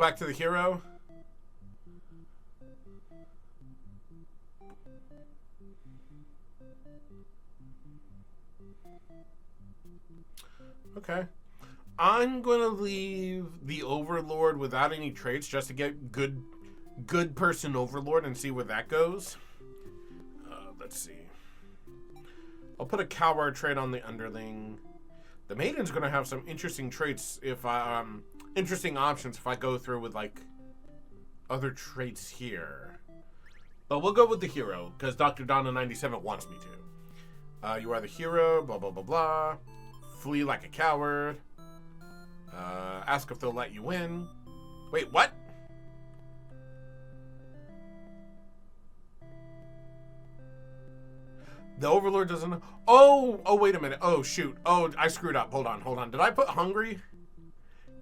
back to the hero. Okay. I'm going to leave the Overlord without any traits just to get good person Overlord and see where that goes. Let's see. I'll put a Coward trait on the Underling. The Maiden's going to have some interesting traits if I, interesting options if I go through with, like, other traits here. But we'll go with the hero, because Dr. Donna 97 wants me to. You are the hero, blah, blah, blah, blah. Flee like a coward. Ask if they'll let you in. Wait, what? The Overlord doesn't... Oh, wait a minute. Oh, shoot. Oh, I screwed up. Hold on. Did I put hungry?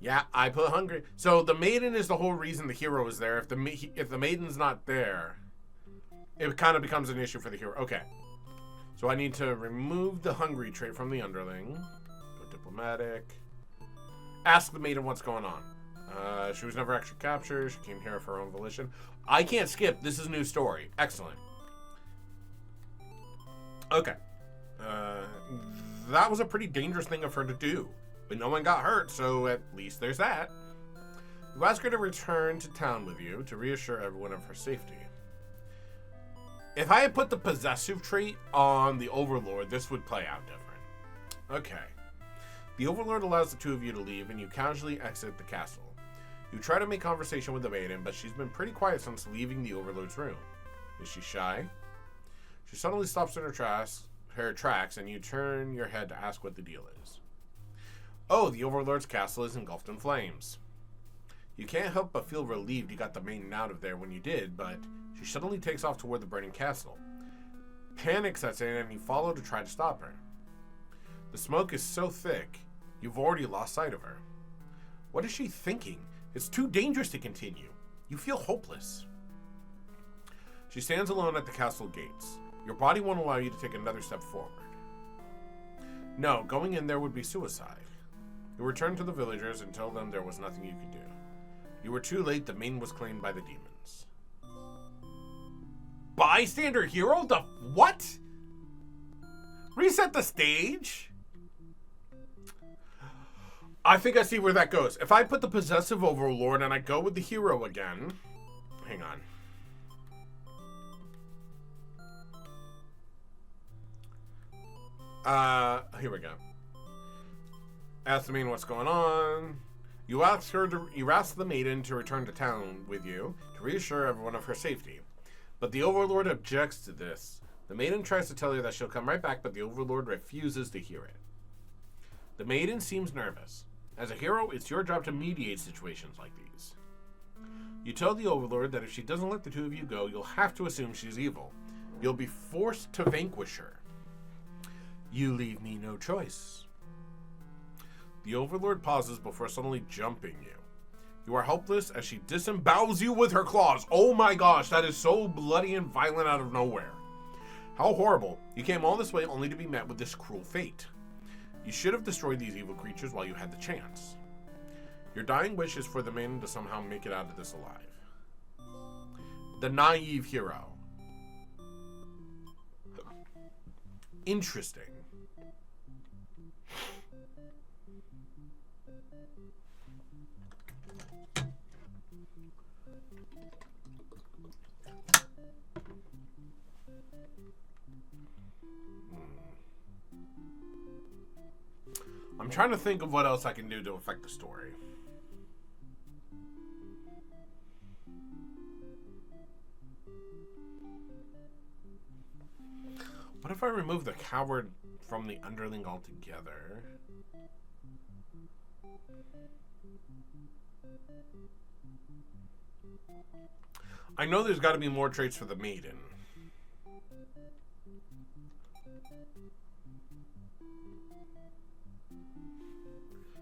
Yeah, I put hungry. So the Maiden is the whole reason the hero is there. If the Maiden's not there, it kind of becomes an issue for the hero. Okay. So I need to remove the hungry trait from the Underling. Go diplomatic. Ask the Maiden what's going on. She was never actually captured. She came here of her own volition. I can't skip. This is a new story. Excellent. Okay. That was a pretty dangerous thing of her to do. But no one got hurt, so at least there's that. You ask her to return to town with you to reassure everyone of her safety. If I had put the possessive trait on the Overlord, this would play out different. Okay. The Overlord allows the two of you to leave, and you casually exit the castle. You try to make conversation with the Maiden, but she's been pretty quiet since leaving the Overlord's room. Is she shy? She suddenly stops in her tracks, and you turn your head to ask what the deal is. Oh, the Overlord's castle is engulfed in flames. You can't help but feel relieved you got the Maiden out of there when you did, but she suddenly takes off toward the burning castle. Panic sets in, and you follow to try to stop her. The smoke is so thick, you've already lost sight of her. What is she thinking? It's too dangerous to continue. You feel hopeless. She stands alone at the castle gates. Your body won't allow you to take another step forward. No, going in there would be suicide. You return to the villagers and tell them there was nothing you could do. You were too late. The Maiden was claimed by the demons. Bystander hero? The what? Reset the stage? I think I see where that goes. If I put the possessive Overlord and I go with the hero again... Hang on. Here we go. Ask the Maiden what's going on. You ask the Maiden to return to town with you to reassure everyone of her safety. But the Overlord objects to this. The Maiden tries to tell her that she'll come right back, but the Overlord refuses to hear it. The Maiden seems nervous. As a hero, it's your job to mediate situations like these. You tell the Overlord that if she doesn't let the two of you go, you'll have to assume she's evil. You'll be forced to vanquish her. You leave me no choice. The Overlord pauses before suddenly jumping you. You are helpless as she disembowels you with her claws. Oh my gosh, that is so bloody and violent out of nowhere. How horrible. You came all this way only to be met with this cruel fate. You should have destroyed these evil creatures while you had the chance. Your dying wish is for the Maiden to somehow make it out of this alive. The naive hero. Interesting. I'm trying to think of what else I can do to affect the story. What if I remove the coward from the Underling altogether? I know there's got to be more traits for the Maiden.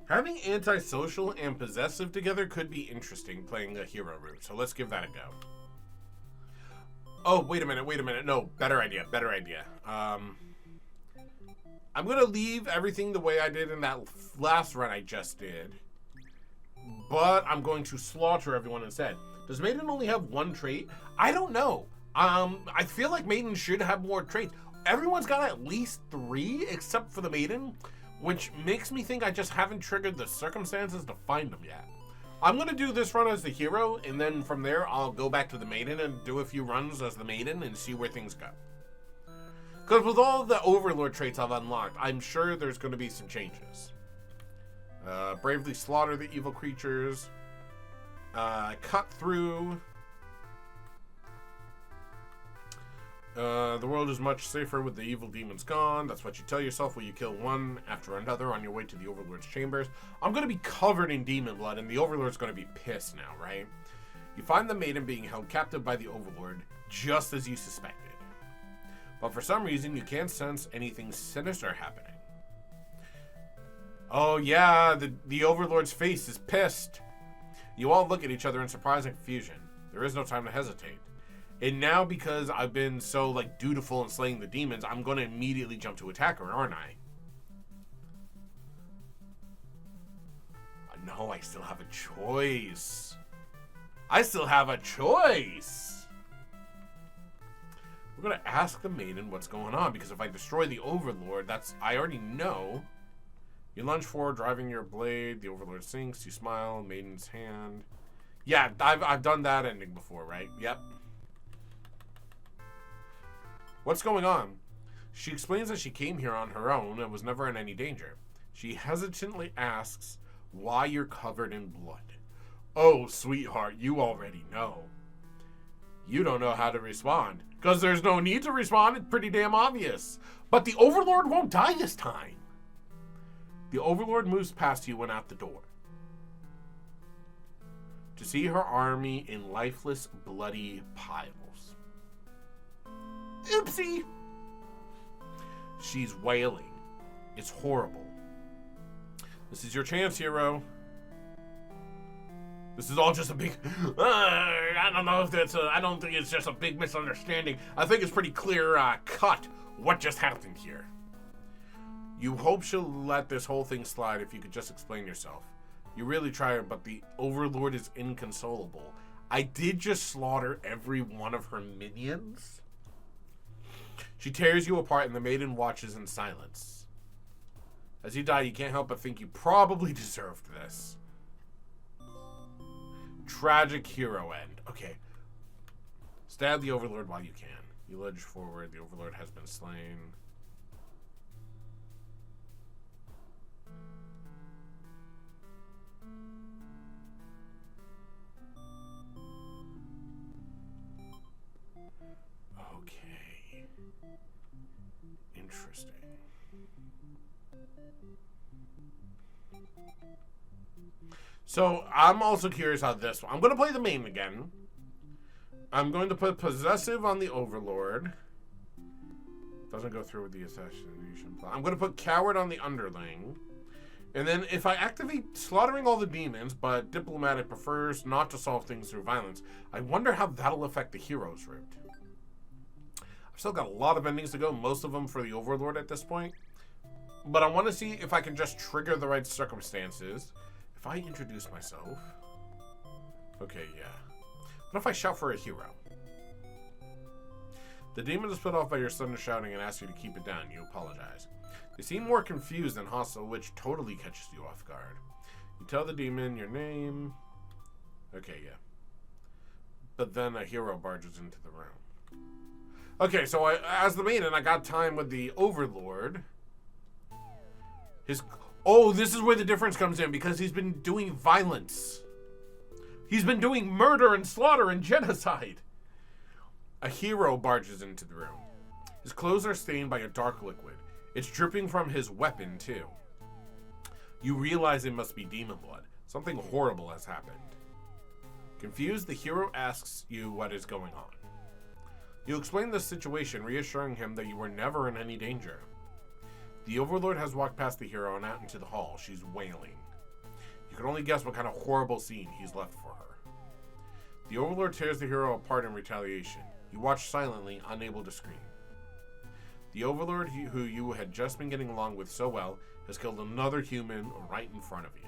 Having antisocial and possessive together could be interesting playing a hero route, so let's give that a go. Oh, wait a minute. No, better idea. I'm going to leave everything the way I did in that last run I just did. but I'm going to slaughter everyone instead. Does Maiden only have one trait? I don't know. I feel like Maiden should have more traits. Everyone's got at least 3, except for the Maiden, which makes me think I just haven't triggered the circumstances to find them yet. I'm going to do this run as the hero, and then from there, I'll go back to the Maiden and do a few runs as the Maiden and see where things go. Because with all the Overlord traits I've unlocked, I'm sure there's going to be some changes. Bravely slaughter the evil creatures. Cut through. The world is much safer with the evil demons gone. That's what you tell yourself when you kill one after another on your way to the Overlord's chambers. I'm going to be covered in demon blood, and the Overlord's going to be pissed now, right? You find the Maiden being held captive by the Overlord, just as you suspected. But for some reason, you can't sense anything sinister happening. Oh yeah, the Overlord's face is pissed. You all look at each other in surprise and confusion. There is no time to hesitate. And now, because I've been so, dutiful in slaying the demons, I'm going to immediately jump to attack her, aren't I? No, I still have a choice. I still have a choice. We're going to ask the Maiden what's going on, because if I destroy the Overlord, I already know. You lunge forward, driving your blade. The Overlord sinks. You smile. Maiden's hand. Yeah, I've done that ending before, right? Yep. What's going on? She explains that she came here on her own and was never in any danger. She hesitantly asks why you're covered in blood. Oh, sweetheart, you already know. You don't know how to respond. Because there's no need to respond. It's pretty damn obvious. But the Overlord won't die this time. The Overlord moves past you and out the door. To see her army in lifeless, bloody piles. Oopsie! She's wailing. It's horrible. This is your chance, hero. This is all just a big... I don't know if that's I don't think it's just a big misunderstanding. I think it's pretty clear cut what just happened here. You hope she'll let this whole thing slide if you could just explain yourself. You really try, but the Overlord is inconsolable. I did just slaughter every one of her minions. She tears you apart and the Maiden watches in silence. As you die, you can't help but think you probably deserved this. Tragic hero end. Okay. Stab the Overlord while you can. You lunge forward. The Overlord has been slain. Okay. Interesting. So, I'm also curious how this one... I'm going to play the main again. I'm going to put Possessive on the Overlord. Doesn't go through with the assassination plot. I'm going to put Coward on the Underling. And then if I activate Slaughtering all the demons, but Diplomatic prefers not to solve things through violence, I wonder how that'll affect the hero's route. I've still got a lot of endings to go, most of them for the Overlord at this point. But I want to see if I can just trigger the right circumstances. If I introduce myself... Okay, yeah. What if I shout for a hero? The demon is put off by your sudden shouting and asks you to keep it down. You apologize. They seem more confused than hostile, which totally catches you off guard. You tell the demon your name. Okay, yeah. But then a hero barges into the room. Okay, so as the maiden, I got time with the Overlord. Oh, this is where the difference comes in, because he's been doing violence. He's been doing murder and slaughter and genocide. A hero barges into the room. His clothes are stained by a dark liquid. It's dripping from his weapon, too. You realize it must be demon blood. Something horrible has happened. Confused, the hero asks you what is going on. You explain the situation, reassuring him that you were never in any danger. The Overlord has walked past the hero and out into the hall. She's wailing. You can only guess what kind of horrible scene he's left for her. The Overlord tears the hero apart in retaliation. You watch silently, unable to scream. The Overlord, who you had just been getting along with so well, has killed another human right in front of you.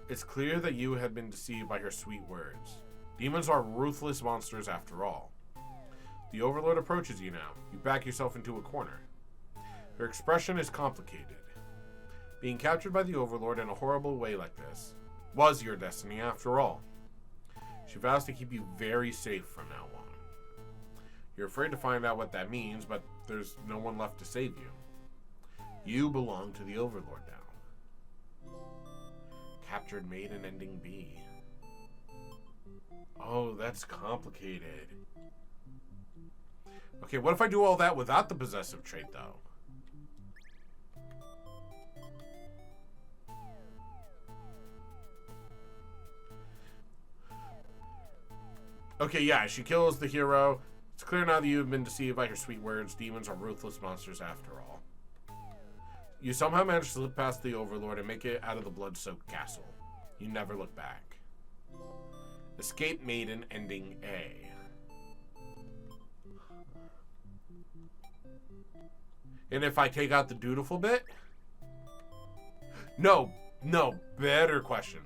It's clear that you had been deceived by her sweet words. Demons are ruthless monsters after all. The Overlord approaches you now. You back yourself into a corner. Her expression is complicated. Being captured by the Overlord in a horrible way like this was your destiny after all. She vows to keep you very safe from now on. You're afraid to find out what that means, but there's no one left to save you. You belong to the Overlord now. Captured maiden ending B. Oh, that's complicated. Okay, what if I do all that without the possessive trait, though? Okay, yeah, she kills the hero. It's clear now that you have been deceived by her sweet words. Demons are ruthless monsters after all. You somehow manage to slip past the Overlord and make it out of the blood-soaked castle. You never look back. Escape Maiden ending A. And if I take out the dutiful bit? No, better question.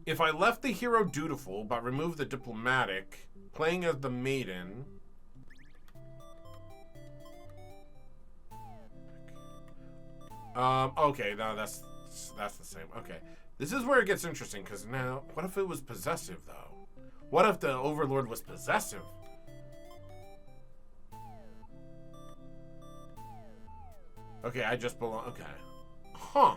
If I left the hero dutiful, but removed the diplomatic, playing as the maiden... okay, no, that's the same. Okay. This is where it gets interesting, because now, what if it was possessive, though? What if the Overlord was possessive? Okay, I just belong... Okay. Huh.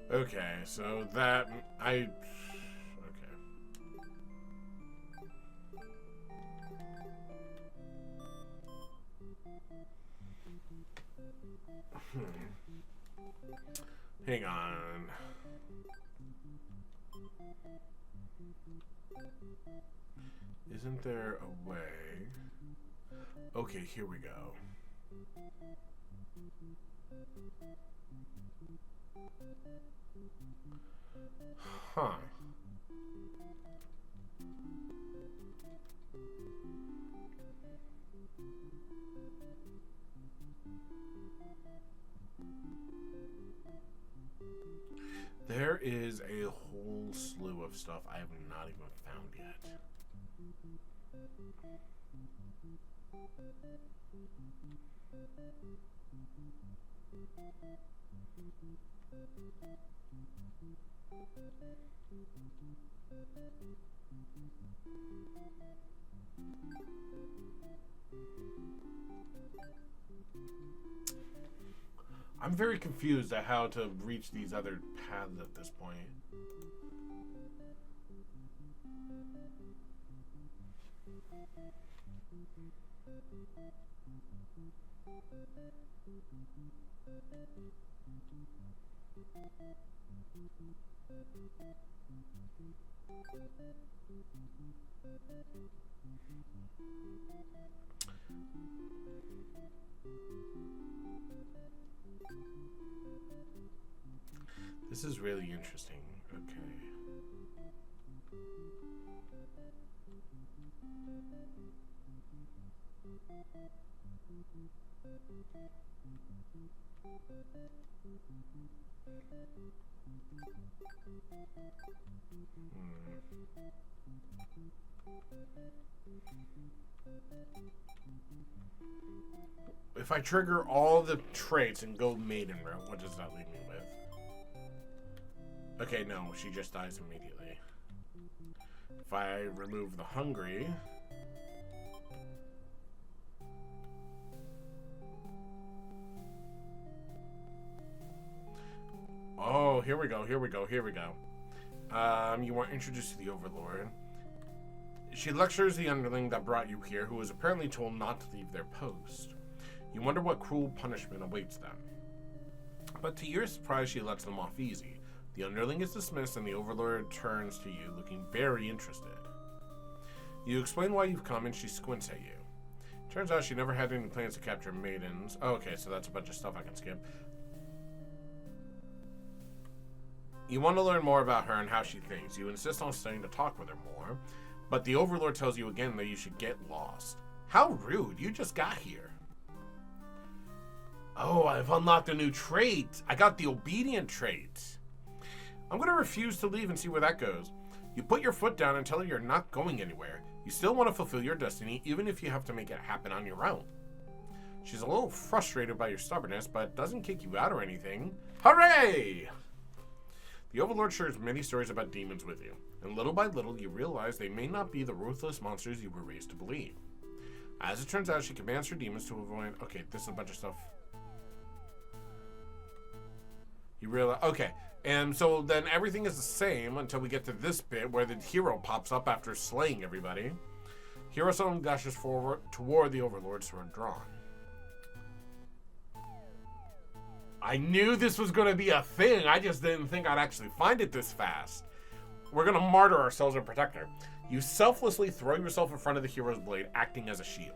Okay, so that okay. Hang on. Isn't there a way? Okay, here we go. Huh. There is a whole slew of stuff I have not even found yet. I'm very confused at how to reach these other paths at this point. This is really interesting. Okay. If I trigger all the traits and go maiden route, what does that leave me with? Okay, no, she just dies immediately. If I remove the hungry... Oh, here we go. You weren't introduced to the Overlord. She lectures the underling that brought you here, who was apparently told not to leave their post. You wonder what cruel punishment awaits them. But to your surprise, she lets them off easy. The underling is dismissed, and the Overlord turns to you, looking very interested. You explain why you've come, and she squints at you. Turns out she never had any plans to capture maidens. Oh, okay, so that's a bunch of stuff I can skip. You want to learn more about her and how she thinks. You insist on staying to talk with her more, but the Overlord tells you again that you should get lost. How rude, you just got here. Oh, I've unlocked a new trait. I got the obedient trait. I'm going to refuse to leave and see where that goes. You put your foot down and tell her you're not going anywhere. You still want to fulfill your destiny, even if you have to make it happen on your own. She's a little frustrated by your stubbornness, but doesn't kick you out or anything. Hooray! The Overlord shares many stories about demons with you, and little by little you realize they may not be the ruthless monsters you were raised to believe. As it turns out, she commands her demons to avoid... Okay, this is a bunch of stuff. You realize... Okay, and so then everything is the same until we get to this bit where the hero pops up after slaying everybody. Hero suddenly dashes forward toward the Overlord, sword drawn. I knew this was going to be a thing. I just didn't think I'd actually find it this fast. We're going to martyr ourselves and protect her. You selflessly throw yourself in front of the hero's blade, acting as a shield.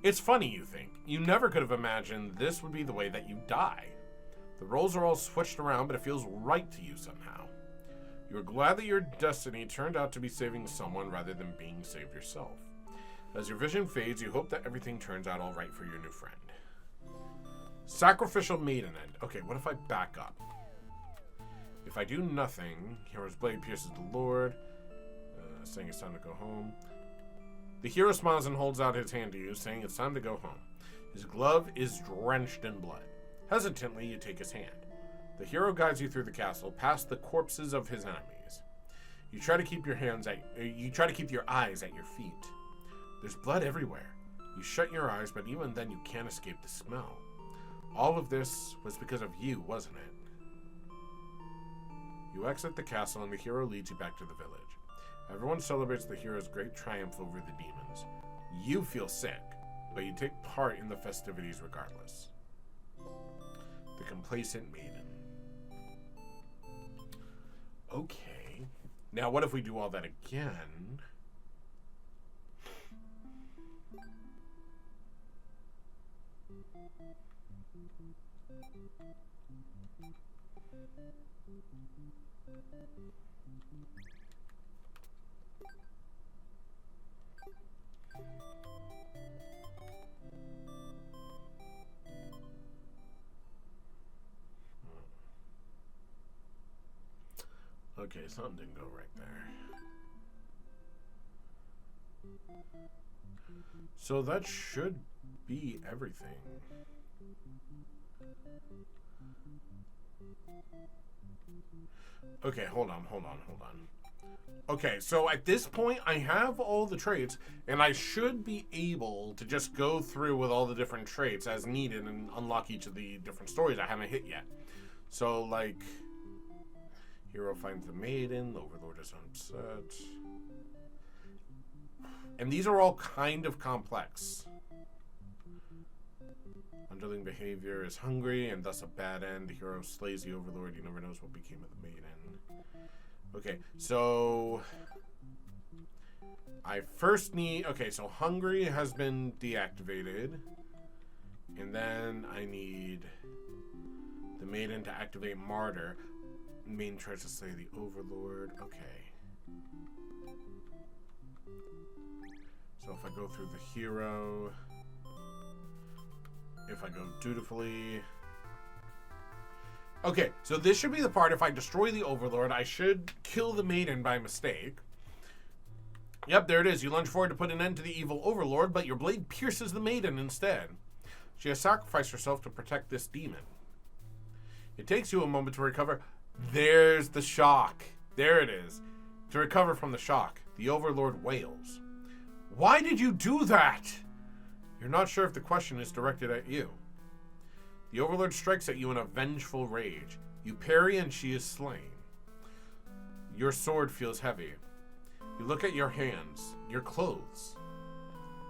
It's funny, you think. You never could have imagined this would be the way that you die. The roles are all switched around, but it feels right to you somehow. You are glad that your destiny turned out to be saving someone rather than being saved yourself. As your vision fades, you hope that everything turns out all right for your new friend. Sacrificial maiden end. Okay, what if I back up? If I do nothing, hero's blade pierces the Lord, saying it's time to go home. The hero smiles and holds out his hand to you, saying it's time to go home. His glove is drenched in blood. Hesitantly, you take his hand. The hero guides you through the castle, past the corpses of his enemies. You try to keep your eyes at your feet. There's blood everywhere. You shut your eyes, but even then you can't escape the smell. All of this was because of you, wasn't it? You exit the castle and the hero leads you back to the village. Everyone celebrates the hero's great triumph over the demons. You feel sick, but you take part in the festivities regardless. The complacent maiden. Okay. Now what if we do all that again? Okay, something didn't go right there. So that should be everything. Okay, hold on. Okay, so at this point, I have all the traits, and I should be able to just go through with all the different traits as needed and unlock each of the different stories I haven't hit yet. So, like, hero finds the maiden, the Overlord is upset. And these are all kind of complex. Underling behavior is hungry, and thus a bad end. The hero slays the Overlord. He never knows what became of the maiden. Okay, so I first need... Okay, so hungry has been deactivated. And then I need the maiden to activate martyr. Maiden tries to slay the Overlord. Okay. So if I go through the hero... If I go dutifully... Okay, so this should be the part, if I destroy the Overlord, I should kill the maiden by mistake. Yep, there it is. You lunge forward to put an end to the evil Overlord, but your blade pierces the maiden instead. She has sacrificed herself to protect this demon. It takes you a moment to recover. There's the shock. There it is. To recover from the shock, the Overlord wails. Why did you do that? You're not sure if the question is directed at you. The Overlord strikes at you in a vengeful rage. You parry and she is slain. Your sword feels heavy. You look at your hands, your clothes.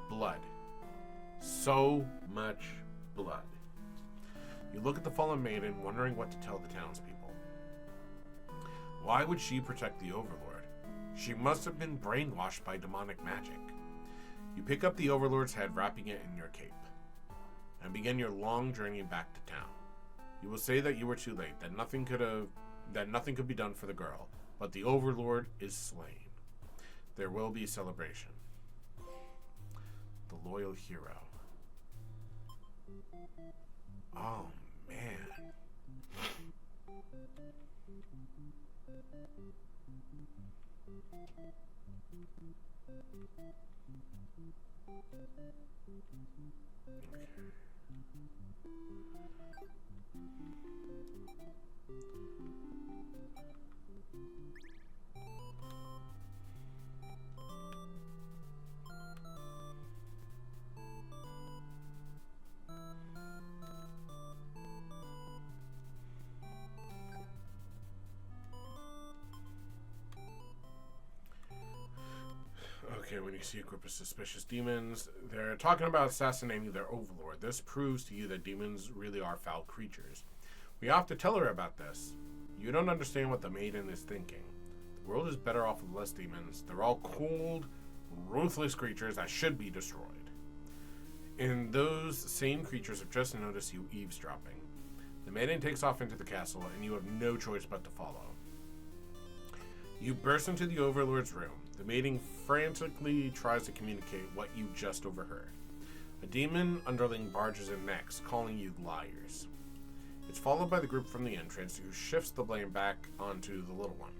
Blood. So much blood. You look at the fallen maiden, wondering what to tell the townspeople. Why would she protect the Overlord? She must have been brainwashed by demonic magic. You pick up the Overlord's head, wrapping it in your cape, and begin your long journey back to town. You will say that you were too late, that nothing could be done for the girl, but the Overlord is slain. There will be celebration. The loyal hero. Oh, man. Okay, when you see a group of suspicious demons, they're talking about assassinating their overlord. This proves to you that demons really are foul creatures. We have to tell her about this. You don't understand what the maiden is thinking. The world is better off with less demons. They're all cold, ruthless creatures that should be destroyed. And those same creatures have just noticed you eavesdropping. The maiden takes off into the castle, and you have no choice but to follow. You burst into the Overlord's room. The maiden frantically tries to communicate what you just overheard. A demon underling barges in next, calling you liars. It's followed by the group from the entrance, who shifts the blame back onto the little one.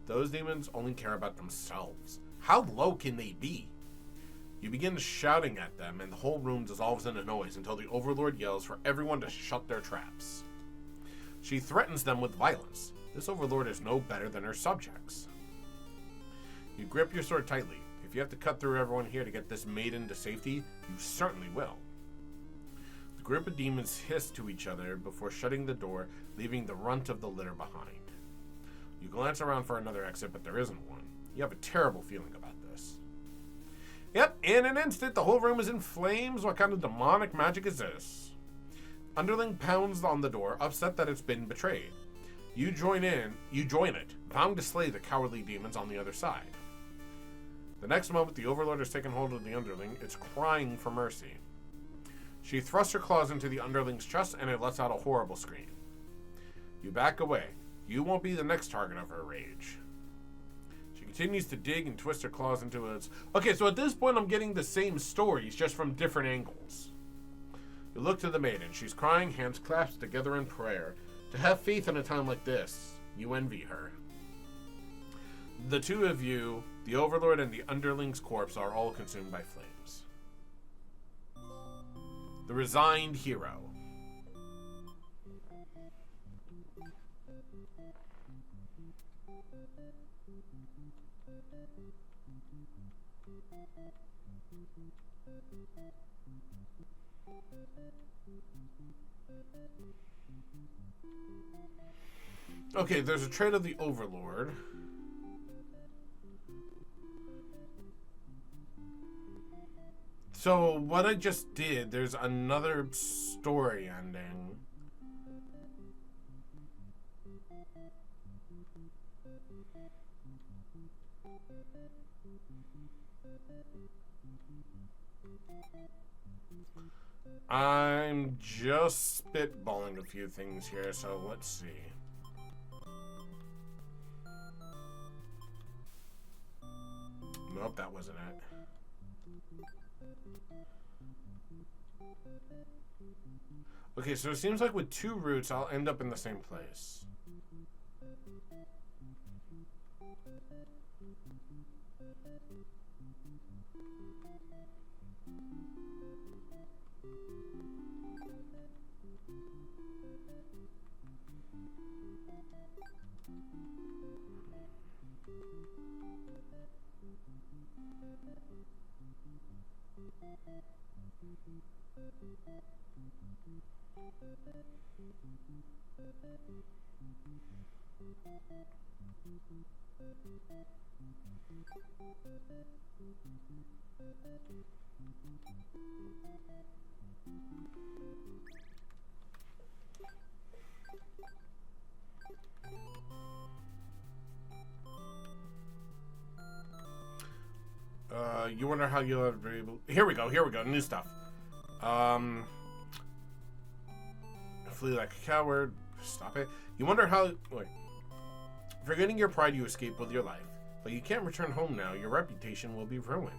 Those demons only care about themselves. How low can they be? You begin shouting at them, and the whole room dissolves in a noise until the Overlord yells for everyone to shut their traps. She threatens them with violence. This Overlord is no better than her subjects. You grip your sword tightly. If you have to cut through everyone here to get this maiden to safety, you certainly will. The group of demons hiss to each other before shutting the door, leaving the runt of the litter behind. You glance around for another exit, but there isn't one. You have a terrible feeling about this. Yep, in an instant, the whole room is in flames. What kind of demonic magic is this? Underling pounds on the door, upset that it's been betrayed. You join it, vowing to slay the cowardly demons on the other side. The next moment, the Overlord has taken hold of the Underling. It's crying for mercy. She thrusts her claws into the Underling's chest, and it lets out a horrible scream. You back away. You won't be the next target of her rage. She continues to dig and twist her claws into its... Okay, so at this point, I'm getting the same stories, just from different angles. You look to the maiden. She's crying, hands clasped together in prayer. To have faith in a time like this, you envy her. The two of you, the Overlord and the Underling's corpse, are all consumed by flames. The resigned hero. Okay, there's a trait of the Overlord. So, what I just did, there's another story ending. I'm just spitballing a few things here, so let's see. Nope, that wasn't it. Okay, so it seems like with two routes, I'll end up in the same place. You wonder how you'll ever be able... Here we go, new stuff. Flee like a coward. Stop it. You wonder how... Wait. Forgetting your pride, you escape with your life. But you can't return home now. Your reputation will be ruined.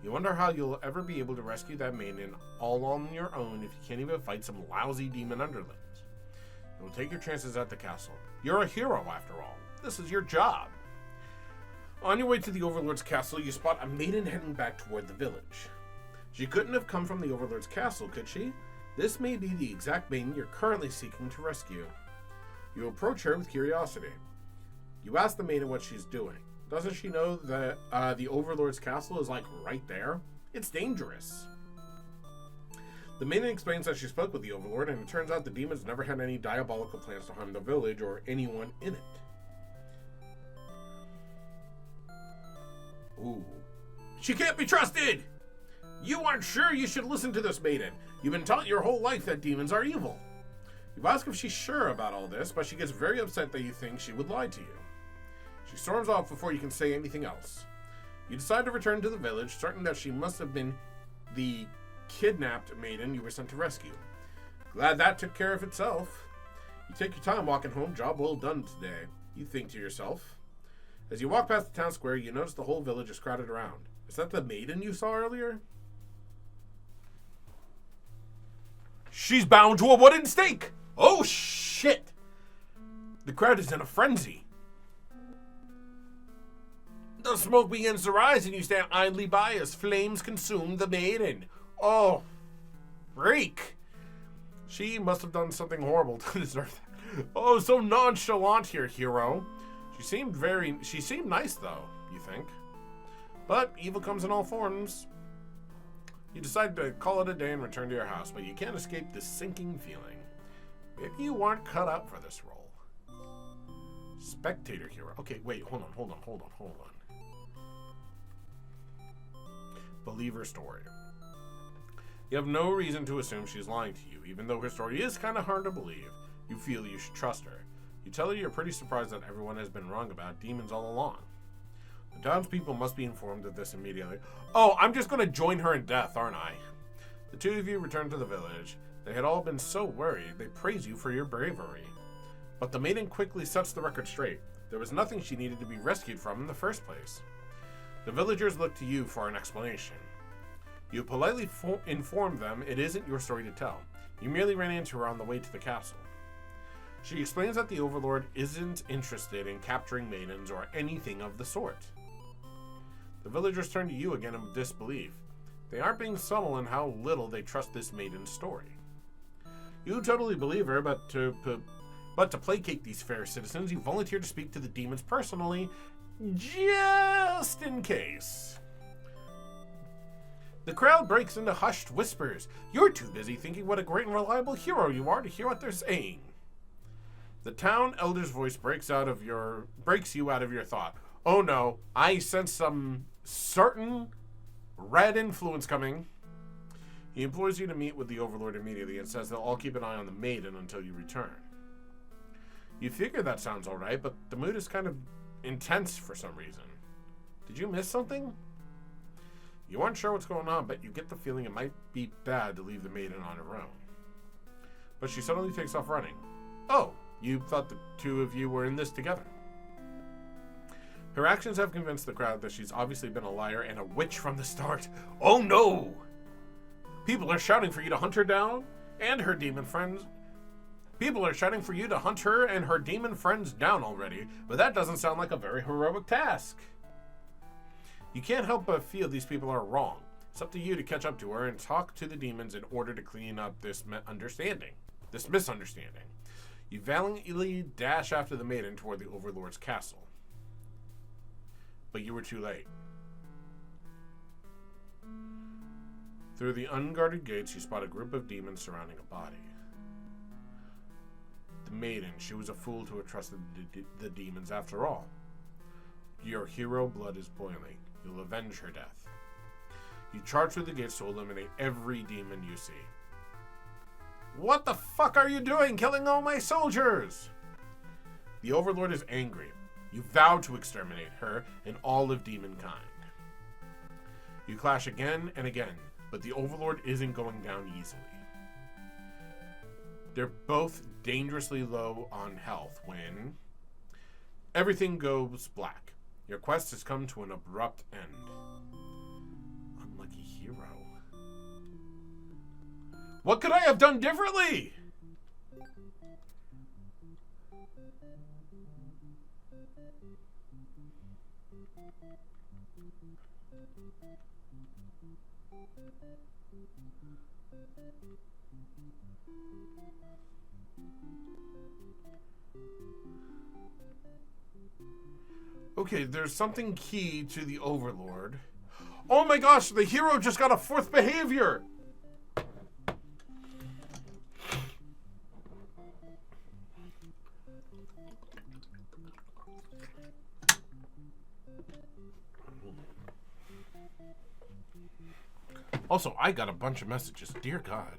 You wonder how you'll ever be able to rescue that maiden all on your own if you can't even fight some lousy demon underlings. You'll take your chances at the castle. You're a hero, after all. This is your job. On your way to the Overlord's castle, you spot a maiden heading back toward the village. She couldn't have come from the Overlord's castle, could she? This may be the exact maiden you're currently seeking to rescue. You approach her with curiosity. You ask the maiden what she's doing. Doesn't she know that the Overlord's castle is, like, right there? It's dangerous. The maiden explains that she spoke with the Overlord, and it turns out the demons never had any diabolical plans to harm the village or anyone in it. Ooh. She can't be trusted! You aren't sure you should listen to this maiden. You've been taught your whole life that demons are evil. You ask if she's sure about all this, but she gets very upset that you think she would lie to you. She storms off before you can say anything else. You decide to return to the village, certain that she must have been the kidnapped maiden you were sent to rescue. Glad that took care of itself. You take your time walking home. Job well done today, you think to yourself. As you walk past the town square, you notice the whole village is crowded around. Is that the maiden you saw earlier? She's bound to a wooden stake! Oh, shit! The crowd is in a frenzy. The smoke begins to rise and you stand idly by as flames consume the maiden. Oh, freak. She must have done something horrible to deserve that. Oh, so nonchalant here, hero. She seemed nice though, you think. But evil comes in all forms. You decide to call it a day and return to your house, but you can't escape this sinking feeling. Maybe you weren't cut out for this role. Spectator hero. Okay, wait, hold on. Believer story. You have no reason to assume she's lying to you, even though her story is kind of hard to believe. You feel you should trust her. You tell her you're pretty surprised that everyone has been wrong about demons all along. The townspeople must be informed of this immediately. Oh, I'm just going to join her in death, aren't I? The two of you return to the village. They had all been so worried, they praise you for your bravery. But the maiden quickly sets the record straight. There was nothing she needed to be rescued from in the first place. The villagers look to you for an explanation. You politely inform them it isn't your story to tell. You merely ran into her on the way to the castle. She explains that the Overlord isn't interested in capturing maidens or anything of the sort. The villagers turn to you again in disbelief. They aren't being subtle in how little they trust this maiden's story. You totally believe her, but to placate these fair citizens, you volunteer to speak to the demons personally, just in case. The crowd breaks into hushed whispers. You're too busy thinking what a great and reliable hero you are to hear what they're saying. The town elder's voice breaks you out of your thought. Oh no, I sense some certain red influence coming. He implores you to meet with the Overlord immediately and says they'll all keep an eye on the maiden until you return. You figure that sounds alright, but the mood is kind of intense for some reason. Did you miss something? You aren't sure what's going on, but you get the feeling it might be bad to leave the maiden on her own. But she suddenly takes off running. Oh, you thought the two of you were in this together. Her actions have convinced the crowd that she's obviously been a liar and a witch from the start. Oh no! People are shouting for you to hunt her down and her demon friends. People are shouting for you to hunt her and her demon friends down already, but that doesn't sound like a very heroic task. You can't help but feel these people are wrong. It's up to you to catch up to her and talk to the demons in order to clean up this misunderstanding. You valiantly dash after the maiden toward the Overlord's castle. But you were too late. Through the unguarded gates, you spot a group of demons surrounding a body. The maiden, she was a fool to have trusted the demons after all. Your hero blood is boiling. You'll avenge her death. You charge through the gates to eliminate every demon you see. What the fuck are you doing, killing all my soldiers? The Overlord is angry. You vow to exterminate her and all of demonkind. You clash again and again, but the Overlord isn't going down easily. They're both dangerously low on health when everything goes black. Your quest has come to an abrupt end. Unlucky hero. What could I have done differently? Okay, there's something key to the Overlord. Oh my gosh, the hero just got a 4th behavior! Also, I got a bunch of messages. Dear God.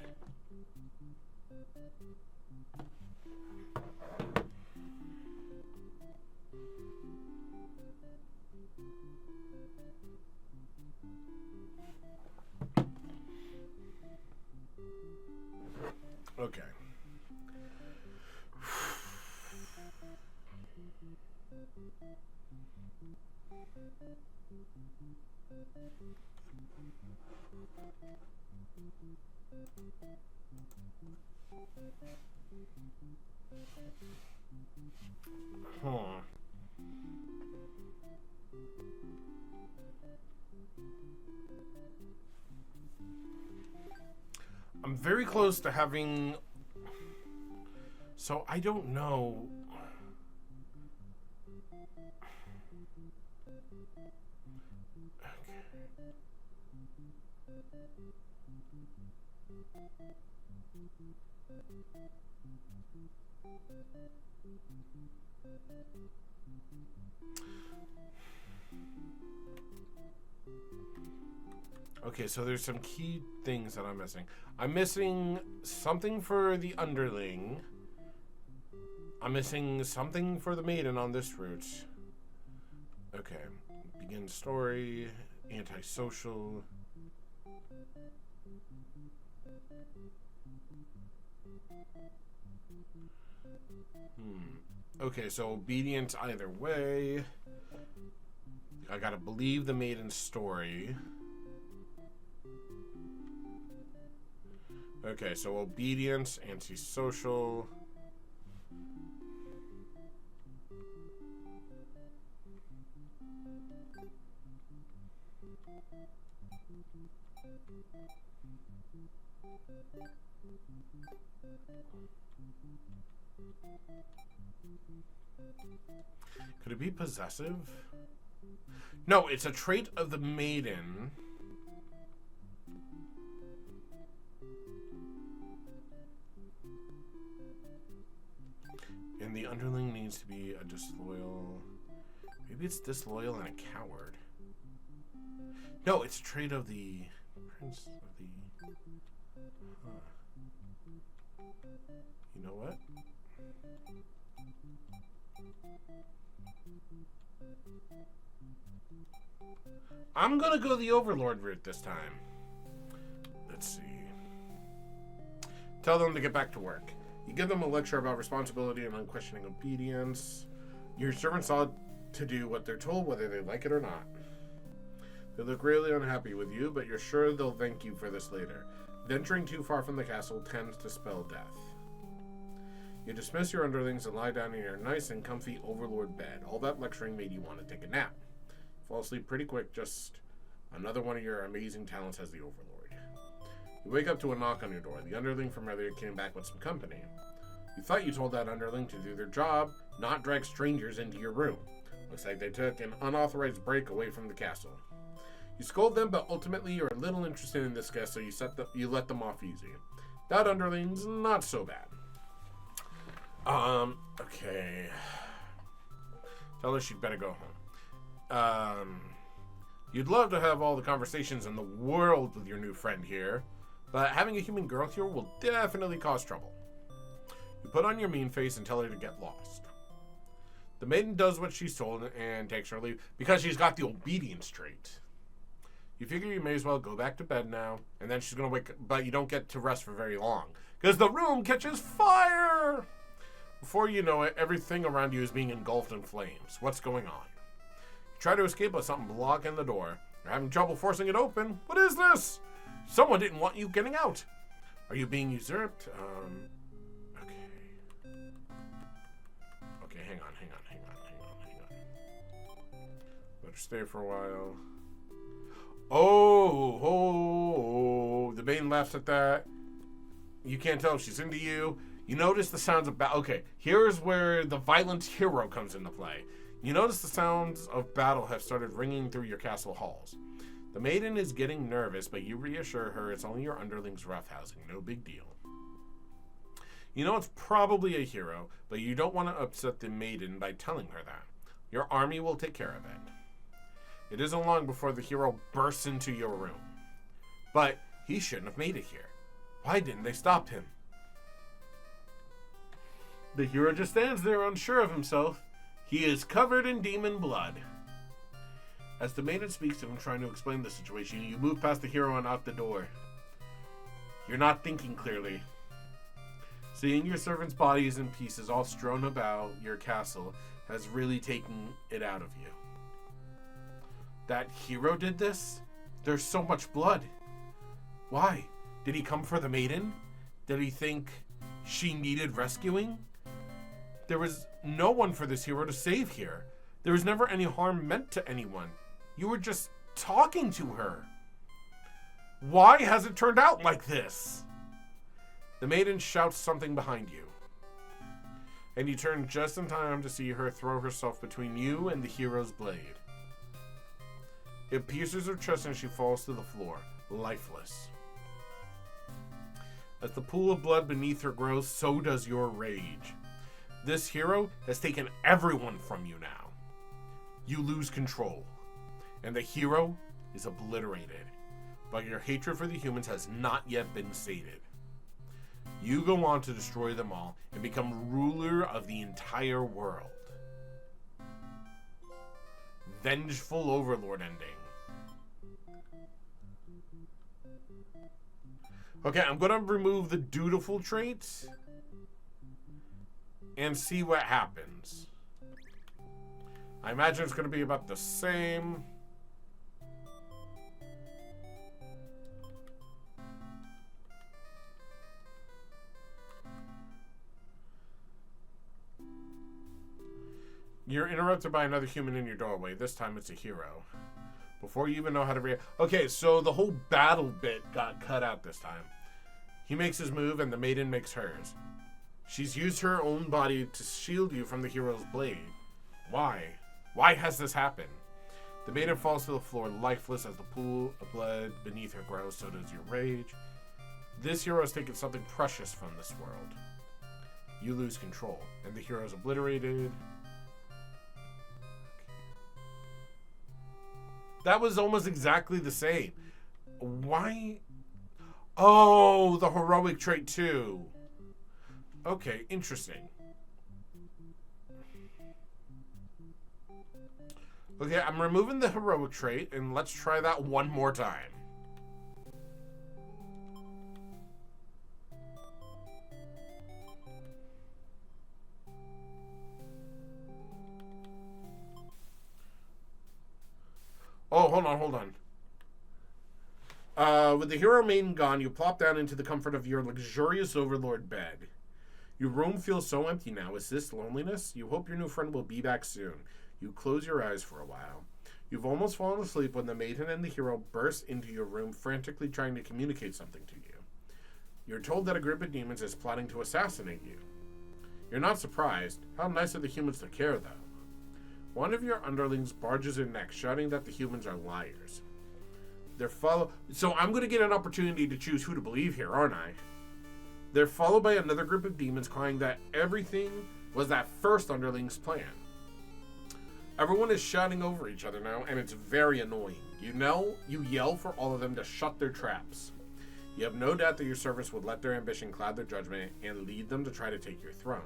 Okay. I'm very close to having... So I don't know... Okay, so there's some key things that I'm missing. I'm missing something for the underling. I'm missing something for the maiden on this route. Okay. Begin story. Antisocial. Okay, so obedience either way. I gotta believe the maiden's story. Okay, so obedience, antisocial. Could it be possessive? No, it's a trait of the maiden. And the underling needs to be a disloyal... Maybe it's disloyal and a coward. No, it's a trait of the... Prince of the... You know what? I'm gonna go the Overlord route this time. Let's see. Tell them to get back to work. You give them a lecture about responsibility and unquestioning obedience. Your servants ought to do what they're told, whether they like it or not. They look really unhappy with you, but you're sure they'll thank you for this later. Venturing too far from the castle tends to spell death. You dismiss your underlings and lie down in your nice and comfy Overlord bed. All that lecturing made you want to take a nap. Fall asleep pretty quick, just another one of your amazing talents as the Overlord. You wake up to a knock on your door. The underling from earlier came back with some company. You thought you told that underling to do their job, not drag strangers into your room. Looks like they took an unauthorized break away from the castle. You scold them, but ultimately you're a little interested in this guest, so you let them off easy. That underling's not so bad. Okay. Tell her she'd better go home. You'd love to have all the conversations in the world with your new friend here, but having a human girl here will definitely cause trouble. You put on your mean face and tell her to get lost. The maiden does what she's told and takes her leave because she's got the obedience trait. You figure you may as well go back to bed now, and then she's going to wake up, but you don't get to rest for very long because the room catches fire! Before you know it, everything around you is being engulfed in flames. What's going on? You try to escape with something blocking the door. You're having trouble forcing it open. What is this? Someone didn't want you getting out. Are you being usurped? Okay, hang on. Better stay for a while. Oh, the maiden laughs at that. You can't tell if she's into you. You notice the sounds of battle. Okay, here's where the violent hero comes into play. You notice the sounds of battle have started ringing through your castle halls. The maiden is getting nervous, but you reassure her it's only your underlings roughhousing. No big deal. You know it's probably a hero, but you don't want to upset the maiden by telling her that. Your army will take care of it. It isn't long before the hero bursts into your room. But he shouldn't have made it here. Why didn't they stop him? The hero just stands there unsure of himself. He is covered in demon blood. As the maiden speaks to him, trying to explain the situation, you move past the hero and out the door. You're not thinking clearly. Seeing your servant's bodies in pieces all strewn about your castle has really taken it out of you. That hero did this? There's so much blood. Why? Did he come for the maiden? Did he think she needed rescuing? There was no one for this hero to save here. There was never any harm meant to anyone. You were just talking to her. Why has it turned out like this? The maiden shouts something behind you. And you turn just in time to see her throw herself between you and the hero's blade. It pierces her chest and she falls to the floor, lifeless. As the pool of blood beneath her grows, so does your rage. This hero has taken everyone from you now. You lose control, and the hero is obliterated, but your hatred for the humans has not yet been sated. You go on to destroy them all and become ruler of the entire world. Vengeful Overlord ending. Okay, I'm going to remove the dutiful traits and see what happens. I imagine it's going to be about the same. You're interrupted by another human in your doorway. This time it's a hero. Before you even know how to react. Okay, so the whole battle bit got cut out this time. He makes his move and the maiden makes hers. She's used her own body to shield you from the hero's blade. Why? Why has this happened? The maiden falls to the floor lifeless as the pool of blood beneath her grows, so does your rage. This hero has taken something precious from this world. You lose control, and the hero is obliterated. That was almost exactly the same. Why? Oh, the heroic trait too. Okay, interesting. Okay, I'm removing the heroic trait, and let's try that one more time. Oh, hold on. With the hero maiden gone, you plop down into the comfort of your luxurious overlord bed. Your room feels so empty now. Is this loneliness? You hope your new friend will be back soon. You close your eyes for a while. You've almost fallen asleep when the maiden and the hero burst into your room, frantically trying to communicate something to you. You're told that a group of demons is plotting to assassinate you. You're not surprised. How nice of the humans to care, though. One of your underlings barges in next, shouting that the humans are liars. So I'm going to get an opportunity to choose who to believe here, aren't I? They're followed by another group of demons crying that everything was that first underling's plan. Everyone is shouting over each other now, and it's very annoying. You yell for all of them to shut their traps. You have no doubt that your servants would let their ambition cloud their judgment and lead them to try to take your throne.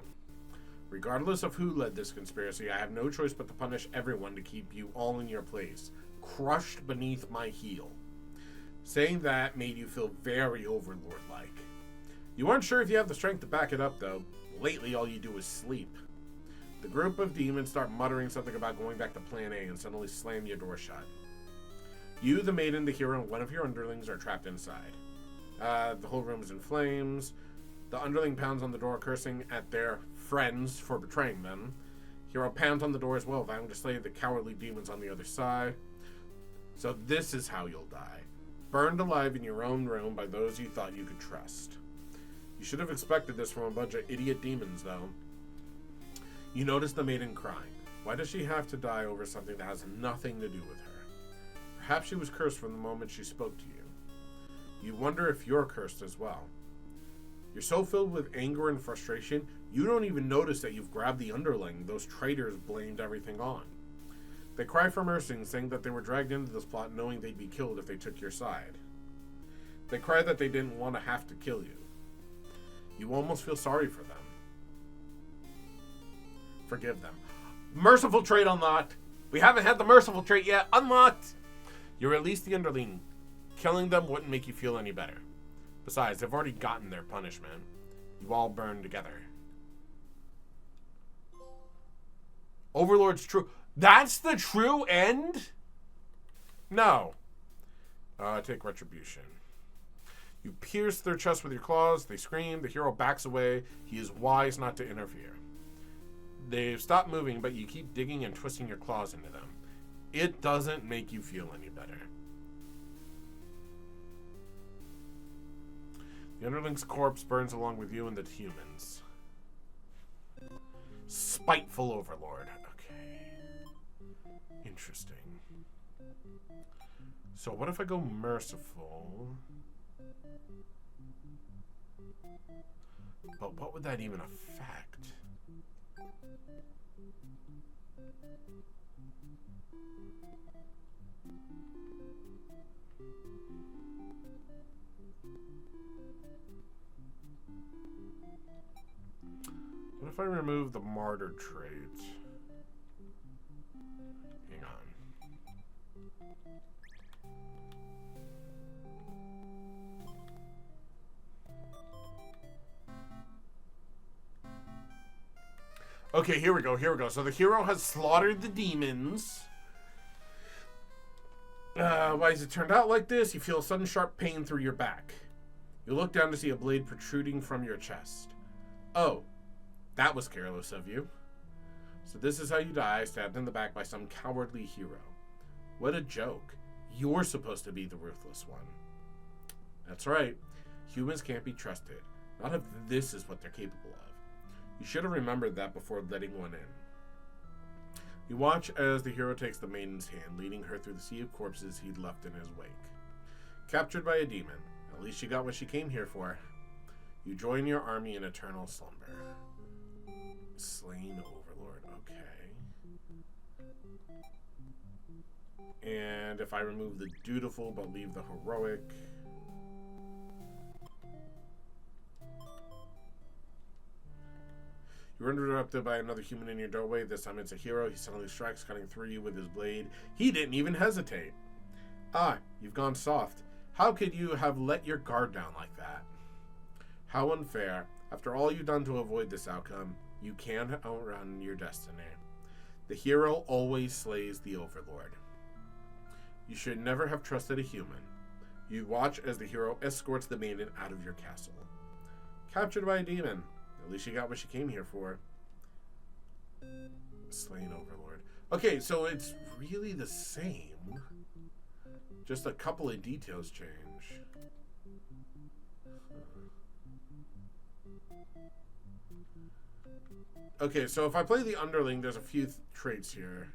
Regardless of who led this conspiracy, I have no choice but to punish everyone to keep you all in your place, crushed beneath my heel. Saying that made you feel very overlord-like. You aren't sure if you have the strength to back it up, though. Lately, all you do is sleep. The group of demons start muttering something about going back to Plan A and suddenly slam your door shut. You, the maiden, the hero, and one of your underlings are trapped inside. The whole room is in flames. The underling pounds on the door, cursing at their friends for betraying them. Hero pounds on the door as well, vowing to slay the cowardly demons on the other side. So this is how you'll die. Burned alive in your own room by those you thought you could trust. You should have expected this from a bunch of idiot demons, though. You notice the maiden crying. Why does she have to die over something that has nothing to do with her? Perhaps she was cursed from the moment she spoke to you. You wonder if you're cursed as well. You're so filled with anger and frustration, you don't even notice that you've grabbed the underling those traitors blamed everything on. They cry for mercy, saying that they were dragged into this plot knowing they'd be killed if they took your side. They cry that they didn't want to have to kill you. You almost feel sorry for them. Forgive them. Merciful trait unlocked. We haven't had the merciful trait yet. Unlocked. You release the underling. Killing them wouldn't make you feel any better. Besides, they've already gotten their punishment. You all burn together. Overlord's true. That's the true end? No. Take retribution. You pierce their chest with your claws. They scream. The hero backs away. He is wise not to interfere. They've stopped moving, but you keep digging and twisting your claws into them. It doesn't make you feel any better. The underling's corpse burns along with you and the humans. Spiteful overlord. Okay. Interesting. So what if I go merciful? But what would that even affect? What if I remove the martyr trait? Hang on. Okay, here we go. So the hero has slaughtered the demons. Why has it turned out like this? You feel a sudden sharp pain through your back. You look down to see a blade protruding from your chest. Oh, that was careless of you. So this is how you die, stabbed in the back by some cowardly hero. What a joke. You're supposed to be the ruthless one. That's right. Humans can't be trusted. Not if this is what they're capable of. You should have remembered that before letting one in. You watch as the hero takes the maiden's hand, leading her through the sea of corpses he'd left in his wake. Captured by a demon. At least she got what she came here for. You join your army in eternal slumber. Slain overlord. Okay. And if I remove the dutiful but leave the heroic... You're interrupted by another human in your doorway. This time it's a hero. He suddenly strikes, cutting through you with his blade. He didn't even hesitate. Ah, you've gone soft. How could you have let your guard down like that? How unfair. After all you've done to avoid this outcome, you can't outrun your destiny. The hero always slays the overlord. You should never have trusted a human. You watch as the hero escorts the maiden out of your castle. Captured by a demon. At least she got what she came here for. Slain overlord. Okay, so it's really the same. Just a couple of details change. Okay, so if I play the underling, there's a few traits here.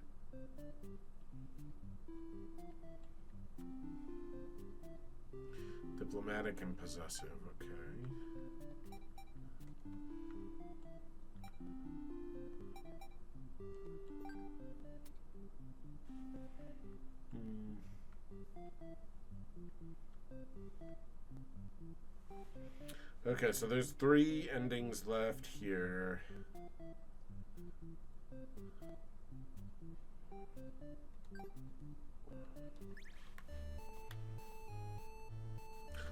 Diplomatic and possessive, okay. Okay, so there's 3 endings left here.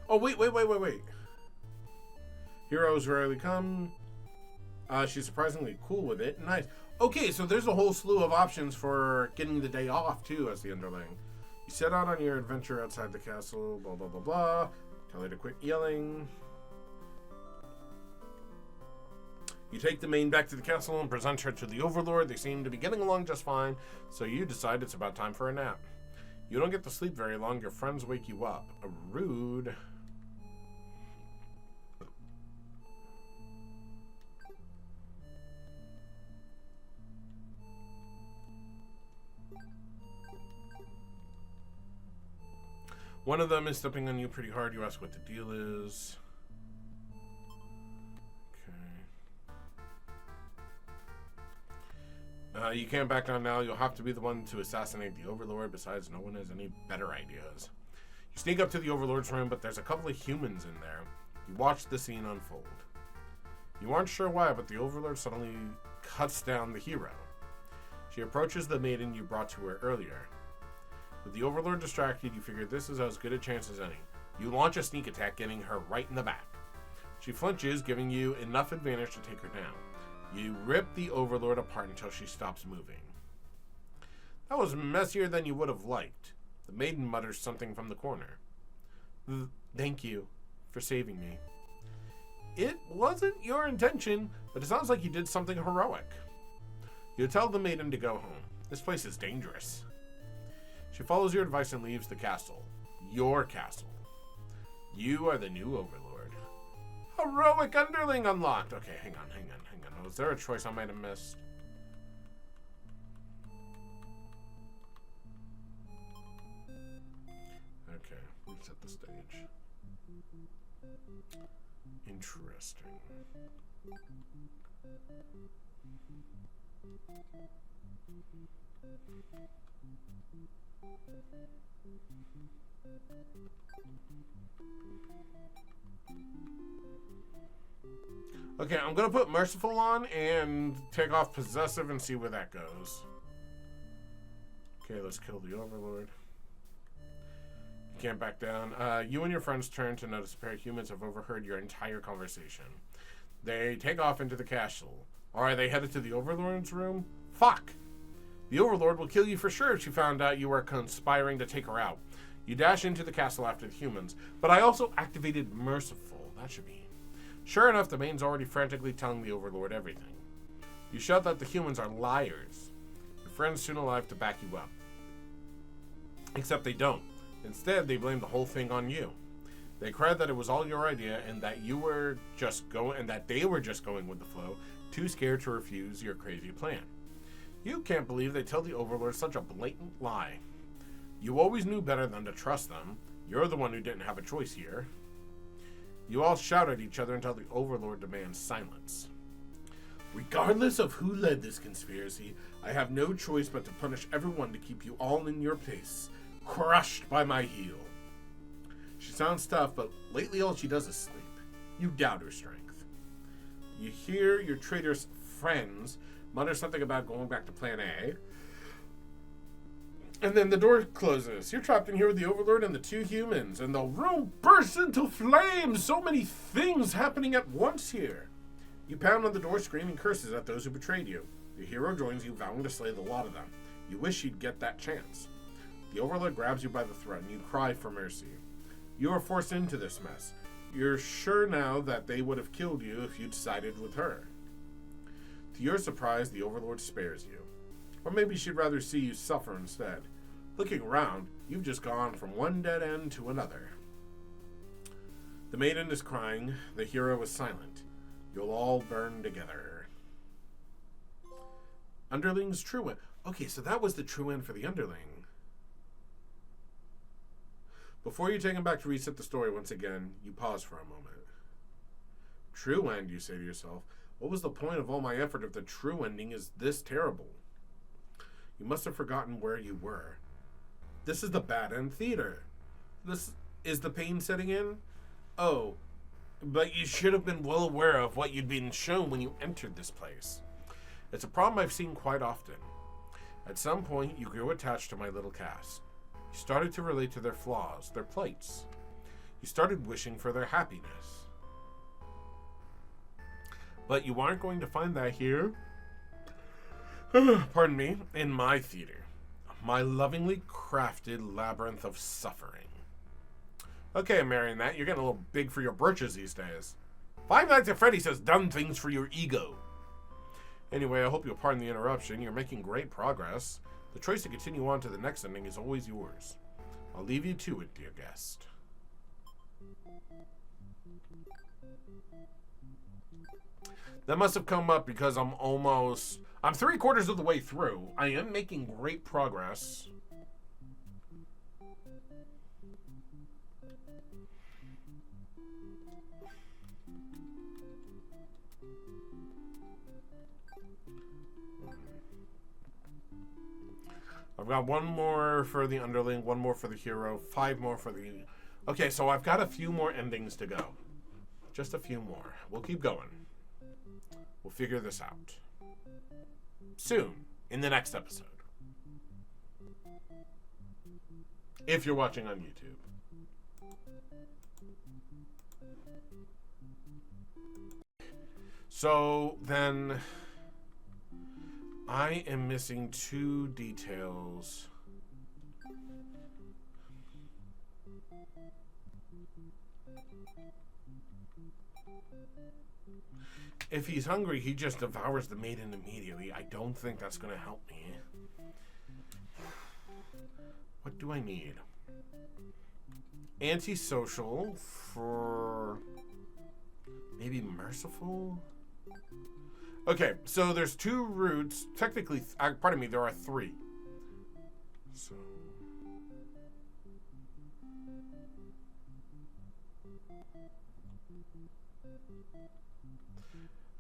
Oh, wait. Heroes rarely come. She's surprisingly cool with it. Nice. Okay, so there's a whole slew of options for getting the day off, too, as the underling. You set out on your adventure outside the castle, blah, blah, blah, blah. Tell her to quit yelling. You take the maid back to the castle and present her to the Overlord. They seem to be getting along just fine, so you decide it's about time for a nap. You don't get to sleep very long. Your friends wake you up. Rude. One of them is stepping on you pretty hard. You ask what the deal is. Okay. You can't back down now. You'll have to be the one to assassinate the Overlord. Besides, no one has any better ideas. You sneak up to the Overlord's room, but there's a couple of humans in there. You watch the scene unfold. You aren't sure why, but the Overlord suddenly cuts down the hero. She approaches the maiden you brought to her earlier. With the Overlord distracted, you figure this is as good a chance as any. You launch a sneak attack, getting her right in the back. She flinches, giving you enough advantage to take her down. You rip the Overlord apart until she stops moving. That was messier than you would have liked. The maiden mutters something from the corner. Thank you for saving me. It wasn't your intention, but it sounds like you did something heroic. You tell the maiden to go home. This place is dangerous. She follows your advice and leaves the castle. Your castle. You are the new Overlord. Heroic underling unlocked. Okay, hang on. Was there a choice I might have missed? Okay, let's set the stage. Interesting. Okay, I'm gonna put Merciful on and take off Possessive and see where that goes. Okay, let's kill the Overlord. You can't back down. You and your friends turn to notice a pair of humans have overheard your entire conversation. They take off into the castle. Are they headed to the Overlord's room? Fuck! The Overlord will kill you for sure if she found out you were conspiring to take her out. You dash into the castle after the humans, but I also activated Merciful. That should be... Sure enough, the main's already frantically telling the Overlord everything. You shout that the humans are liars. Your friends soon alive to back you up. Except they don't. Instead, they blame the whole thing on you. They cry that it was all your idea and that they were just going with the flow, too scared to refuse your crazy plan. You can't believe they tell the Overlord such a blatant lie. You always knew better than to trust them. You're the one who didn't have a choice here. You all shout at each other until the Overlord demands silence. Regardless of who led this conspiracy, I have no choice but to punish everyone to keep you all in your place, crushed by my heel. She sounds tough, but lately all she does is sleep. You doubt her strength. You hear your traitorous friends mutter something about going back to Plan A. And then the door closes. You're trapped in here with the Overlord and the 2 humans, and the room bursts into flames. So many things happening at once here. You pound on the door, screaming curses at those who betrayed you. The hero joins you, vowing to slay the lot of them. You wish you'd get that chance. The Overlord grabs you by the throat, and you cry for mercy. You are forced into this mess. You're sure now that they would have killed you if you'd sided with her. To your surprise, the Overlord spares you. Or maybe she'd rather see you suffer instead. Looking around, you've just gone from one dead end to another. The maiden is crying. The hero is silent. You'll all burn together. Underling's true end. Okay, so that was the true end for the underling. Before you take him back to reset the story once again, you pause for a moment. True end, you say to yourself. What was the point of all my effort if the true ending is this terrible? You must have forgotten where you were. This is the bad end theater. This is the pain setting in? Oh, But you should have been well aware of what you'd been shown when you entered this place. It's a problem I've seen quite often. At some point, you grew attached to my little cast. You started to relate to their flaws, their plights. You started wishing for their happiness. But you aren't going to find that here. Pardon me, in my theater. My lovingly crafted labyrinth of suffering. Okay, Marionette, you're getting a little big for your britches these days. Five Nights at Freddy's has done things for your ego. Anyway, I hope you'll pardon the interruption. You're making great progress. The choice to continue on to the next ending is always yours. I'll leave you to it, dear guest. That must have come up because I'm 3/4 of the way through. I am making great progress. I've got one more for the underling, one more for the hero, 5 more for the... Okay, so I've got a few more endings to go. Just a few more. We'll keep going. We'll figure this out. Soon, in the next episode. If you're watching on YouTube. So, then... I am missing 2 details. If he's hungry, he just devours the maiden immediately. I don't think that's going to help me. What do I need? Antisocial for... maybe merciful? Okay, so there's 2 routes. Technically, pardon me, there are 3. So...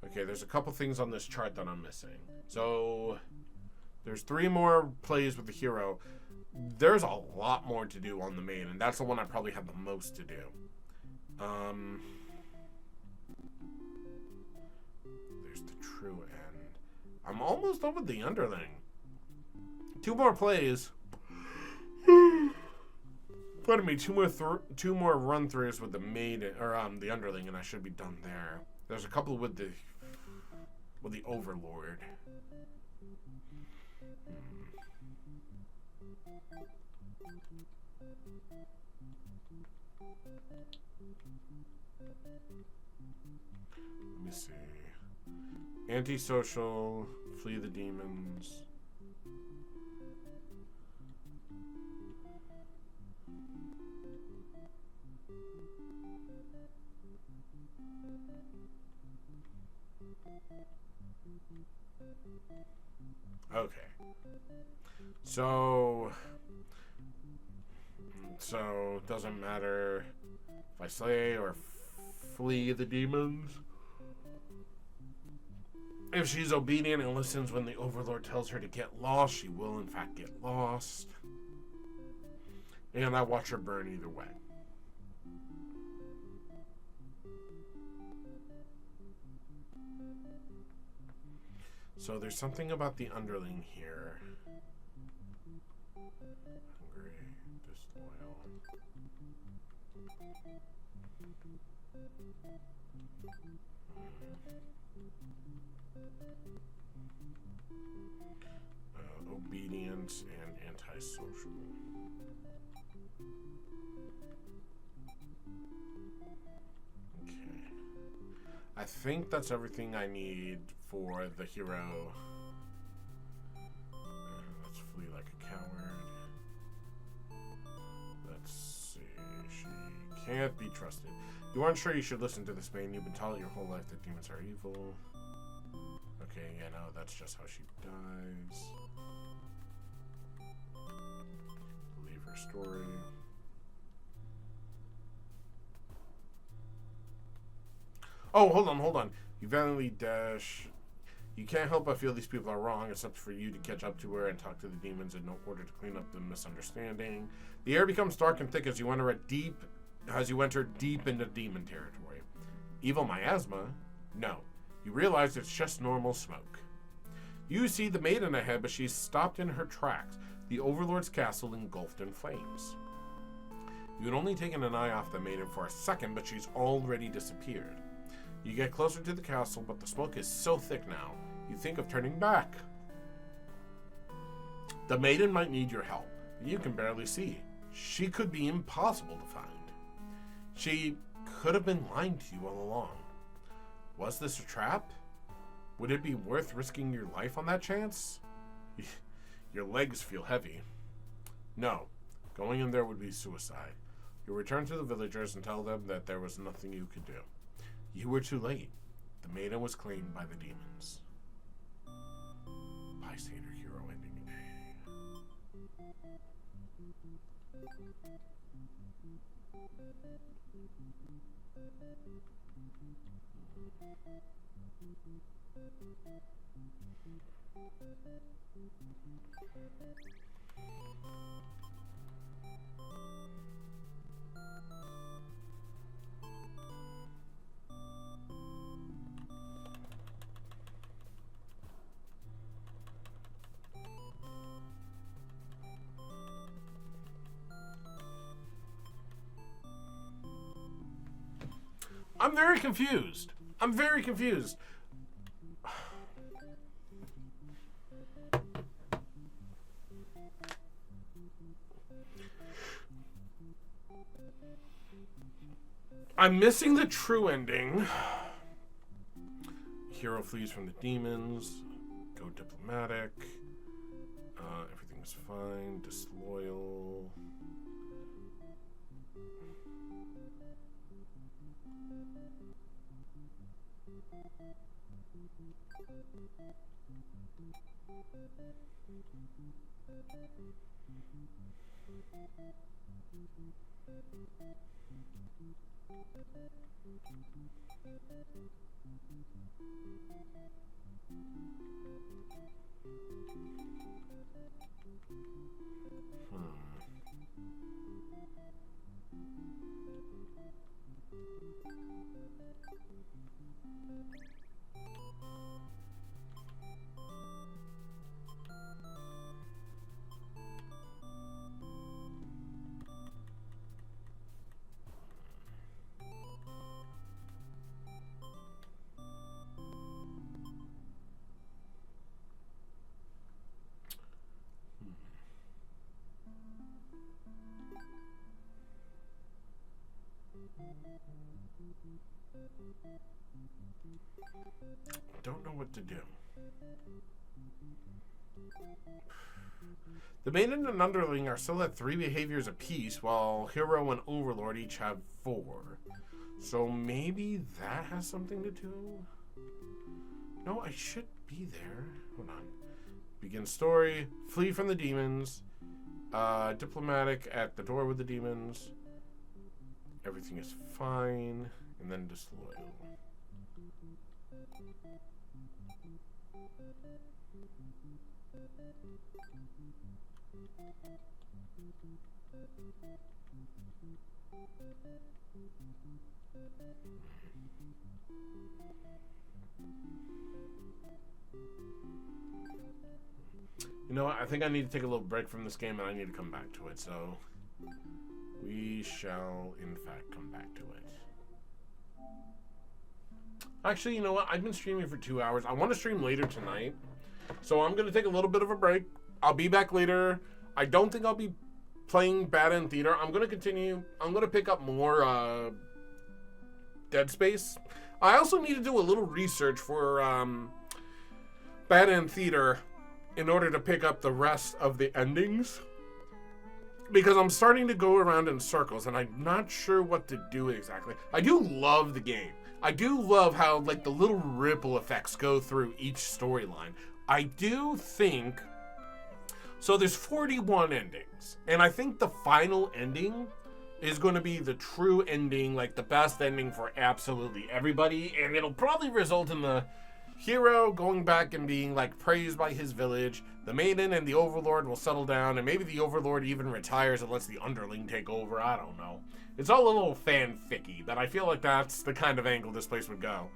okay, there's a couple things on this chart that I'm missing. So, there's 3 more plays with the hero. There's a lot more to do on the main, and that's the one I probably have the most to do. There's the true end. I'm almost done with the underling. 2 more plays. Pardon me, 2 more run-throughs with the maiden, or the underling, and I should be done there. There's a couple with the overlord. Let me see. Antisocial, flee the demons. Okay. So it doesn't matter if I slay or flee the demons. If she's obedient and listens when the Overlord tells her to get lost, she will in fact get lost. And I watch her burn either way. So there's something about the underling here. Hungry, disloyal. Obedient and antisocial. Okay. I think that's everything I need for the hero. Let's flee like a coward. Let's see. She can't be trusted. You aren't sure you should listen to this man. You've been taught your whole life that demons are evil. Okay, yeah, no, that's just how she dies. Believe her story. Oh, hold on. You valiantly dash. You can't help but feel these people are wrong. It's up for you to catch up to her and talk to the demons in order to clean up the misunderstanding. The air becomes dark and thick as you enter deep into demon territory. Evil miasma? No. You realize it's just normal smoke. You see the maiden ahead, but she's stopped in her tracks, the Overlord's castle engulfed in flames. You had only taken an eye off the maiden for a second, but she's already disappeared. You get closer to the castle, but the smoke is so thick now, you think of turning back. The maiden might need your help, but you can barely see. She could be impossible to find. She could have been lying to you all along. Was this a trap? Would it be worth risking your life on that chance? Your legs feel heavy. No, going in there would be suicide. You return to the villagers and tell them that there was nothing you could do. You were too late. The maiden was claimed by the demons. Bystander hero ending A. I'm very confused. I'm very confused. I'm missing the true ending. Hero flees from the demons. Go diplomatic. Everything's fine. Disloyal. Don't know what to do. The maiden and underling are still at 3 behaviors apiece, while hero and overlord each have 4. So maybe that has something to do? No, I should be there. Hold on. Begin story. Flee from the demons. Diplomatic at the door with the demons. Everything is fine. And then disloyal. You know what? I think I need to take a little break from this game and I need to come back to it. So we shall, in fact, come back to it. Actually, you know what? I've been streaming for 2 hours. I want to stream later tonight. So I'm going to take a little bit of a break. I'll be back later. I don't think I'll be playing Bad End Theater. I'm going to continue. I'm going to pick up more Dead Space. I also need to do a little research for Bad End Theater in order to pick up the rest of the endings. Because I'm starting to go around in circles and I'm not sure what to do exactly. I do love the game. I do love how like the little ripple effects go through each storyline. I do think, so there's 41 endings, and I think the final ending is going to be the true ending, like the best ending for absolutely everybody, and it'll probably result in the hero going back and being like praised by his village. The maiden and the overlord will settle down, and maybe the overlord even retires and lets the underling take over. I don't know. It's all a little fanficky, but I feel like that's the kind of angle this place would go.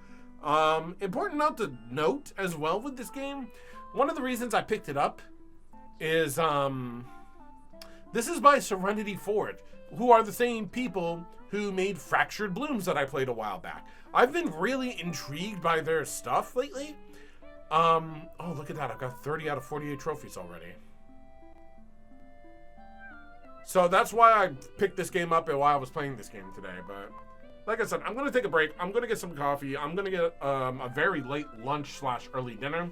Important note to note as well with this game, one of the reasons I picked it up is this is by Serenity Forge, who are the same people who made Fractured Blooms that I played a while back. I've been really intrigued by their stuff lately. Oh, look at that. I've got 30 out of 48 trophies already. So that's why I picked this game up and why I was playing this game today. But like I said, I'm going to take a break. I'm going to get some coffee. I'm going to get a very late lunch / early dinner.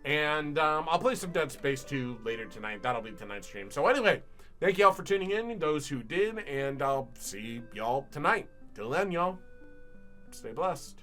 And I'll play some Dead Space 2 later tonight. That'll be tonight's stream. So anyway, thank y'all for tuning in, those who did. And I'll see y'all tonight. Till then, y'all, stay blessed.